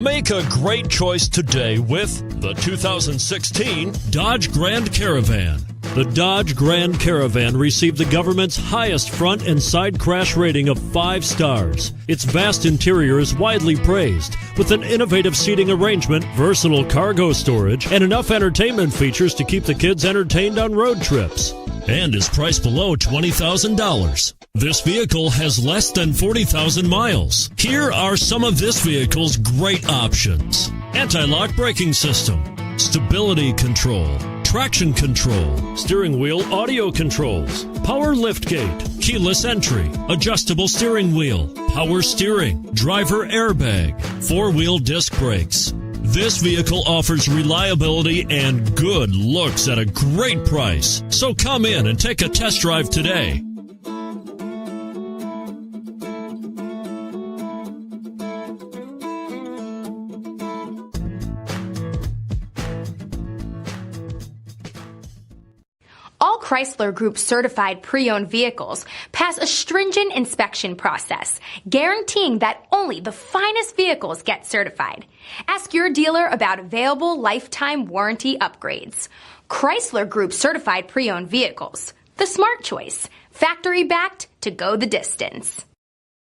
Make a great choice today with the 2016 Dodge Grand Caravan. The Dodge Grand Caravan received the government's highest front and side crash rating of 5 stars. Its vast interior is widely praised, with an innovative seating arrangement, versatile cargo storage, and enough entertainment features to keep the kids entertained on road trips. And is priced below $20,000. This vehicle has less than 40,000 miles. Here are some of this vehicle's great options: anti-lock braking system, stability control, traction control, steering wheel audio controls, power liftgate, keyless entry, adjustable steering wheel, power steering, driver airbag, 4-wheel disc brakes. This vehicle offers reliability and good looks at a great price. So come in and take a test drive today. All Chrysler Group certified pre-owned vehicles pass a stringent inspection process, guaranteeing that only the finest vehicles get certified. Ask your dealer about available lifetime warranty upgrades. Chrysler Group certified pre-owned vehicles, the smart choice, factory backed to go the distance.